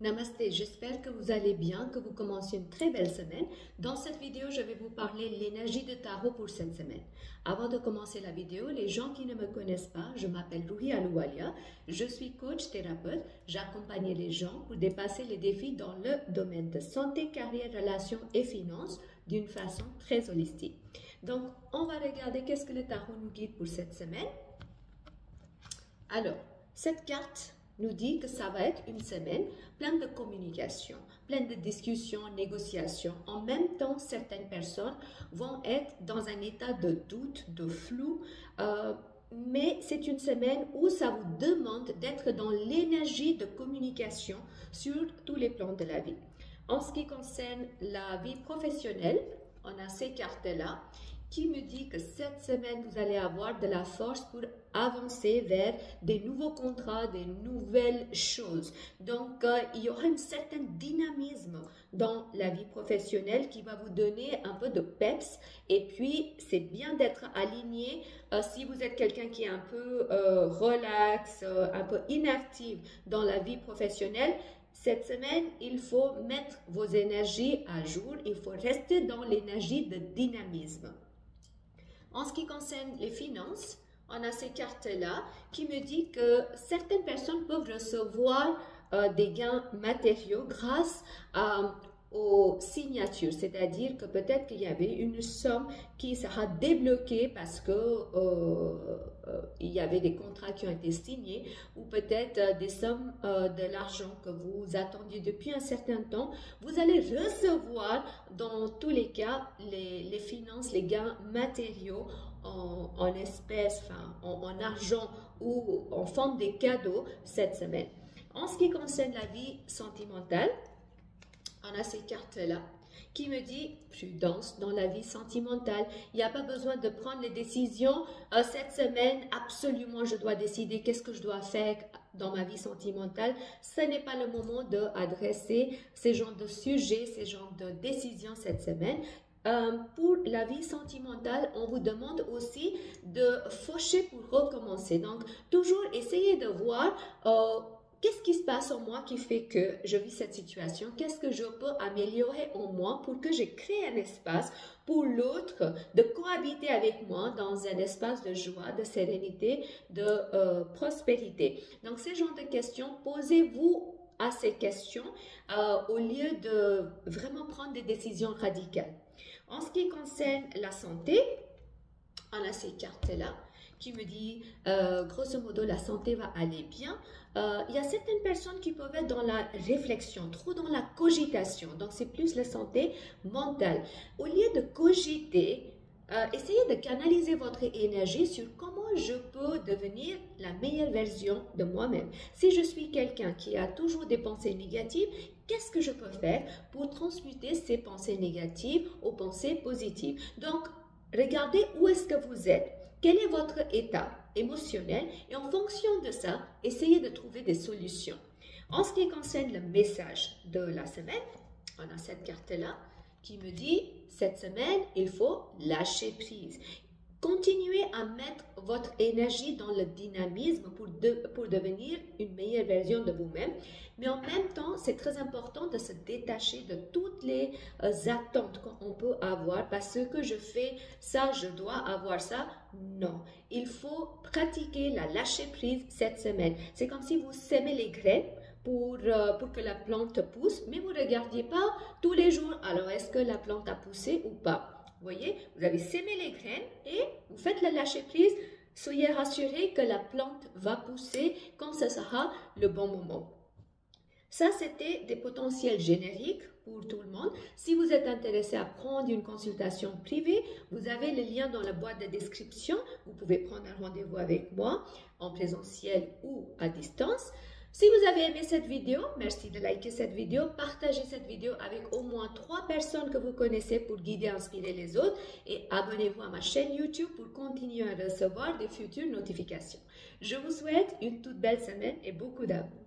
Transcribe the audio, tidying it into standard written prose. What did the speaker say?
Namasté, j'espère que vous allez bien, que vous commencez une très belle semaine. Dans cette vidéo, je vais vous parler de l'énergie de tarot pour cette semaine. Avant de commencer la vidéo, les gens qui ne me connaissent pas, je m'appelle Ruhi Alouwalia, je suis coach thérapeute, j'accompagne les gens pour dépasser les défis dans le domaine de santé, carrière, relations et finances d'une façon très holistique. Donc, on va regarder qu'est-ce que le tarot nous guide pour cette semaine. Alors, cette carte nous dit que ça va être une semaine pleine de communication, pleine de discussions, négociations. En même temps, certaines personnes vont être dans un état de doute, de flou, mais c'est une semaine où ça vous demande d'être dans l'énergie de communication sur tous les plans de la vie. En ce qui concerne la vie professionnelle, on a ces cartes-là qui me dit que cette semaine, vous allez avoir de la force pour avancer vers des nouveaux contrats, des nouvelles choses. Donc, il y aura un certain dynamisme dans la vie professionnelle qui va vous donner un peu de peps. Et puis, c'est bien d'être aligné. Si vous êtes quelqu'un qui est un peu relax, un peu inactif dans la vie professionnelle, cette semaine, il faut mettre vos énergies à jour. Il faut rester dans l'énergie de dynamisme. En ce qui concerne les finances, on a ces cartes-là qui me disent que certaines personnes peuvent recevoir des gains matériaux grâce aux signatures, c'est-à-dire que peut-être qu'il y avait une somme qui sera débloquée parce que il y avait des contrats qui ont été signés ou peut-être des sommes de l'argent que vous attendiez depuis un certain temps. Vous allez recevoir dans tous les cas les finances, les gains matériaux en espèces, enfin, en argent ou en forme des cadeaux cette semaine. En ce qui concerne la vie sentimentale, on a ces cartes-là qui me dit prudence dans la vie sentimentale. Il n'y a pas besoin de prendre les décisions. Cette semaine, absolument, je dois décider qu'est-ce que je dois faire dans ma vie sentimentale. Ce n'est pas le moment d'adresser ces genres de sujets, ces genres de décisions cette semaine. Pour la vie sentimentale, on vous demande aussi de faucher pour recommencer. Donc, toujours essayer de voir qu'est-ce qui se passe en moi qui fait que je vis cette situation? Qu'est-ce que je peux améliorer en moi pour que je crée un espace pour l'autre de cohabiter avec moi dans un espace de joie, de sérénité, de prospérité? Donc, ces genres de questions, posez-vous à ces questions au lieu de vraiment prendre des décisions radicales. En ce qui concerne la santé, on a ces cartes-là qui me dit, grosso modo, la santé va aller bien. Il y a certaines personnes qui peuvent être dans la réflexion, trop dans la cogitation. Donc, c'est plus la santé mentale. Au lieu de cogiter, essayez de canaliser votre énergie sur comment je peux devenir la meilleure version de moi-même. Si je suis quelqu'un qui a toujours des pensées négatives, qu'est-ce que je peux faire pour transmuter ces pensées négatives aux pensées positives? Donc, regardez où est-ce que vous êtes. Quel est votre état émotionnel et en fonction de ça, essayez de trouver des solutions. En ce qui concerne le message de la semaine, on a cette carte-là qui me dit, cette semaine, il faut lâcher prise. Continuez à mettre votre énergie dans le dynamisme pour devenir une meilleure version de vous-même. Mais en même temps, c'est très important de se détacher de toutes les attentes qu'on peut avoir. Parce que je fais ça, je dois avoir ça. Non, il faut pratiquer la lâcher prise cette semaine. C'est comme si vous sémez les graines pour que la plante pousse, mais vous ne regardiez pas tous les jours. Alors, est-ce que la plante a poussé ou pas? Vous voyez, vous avez sémé les graines et vous faites la lâcher prise. Soyez rassurés que la plante va pousser quand ce sera le bon moment. Ça, c'était des potentiels génériques pour tout le monde. Si vous êtes intéressé à prendre une consultation privée, vous avez le lien dans la boîte de description. Vous pouvez prendre un rendez-vous avec moi en présentiel ou à distance. Si vous avez aimé cette vidéo, merci de liker cette vidéo, partagez cette vidéo avec au moins 3 personnes que vous connaissez pour guider et inspirer les autres et abonnez-vous à ma chaîne YouTube pour continuer à recevoir des futures notifications. Je vous souhaite une toute belle semaine et beaucoup d'amour.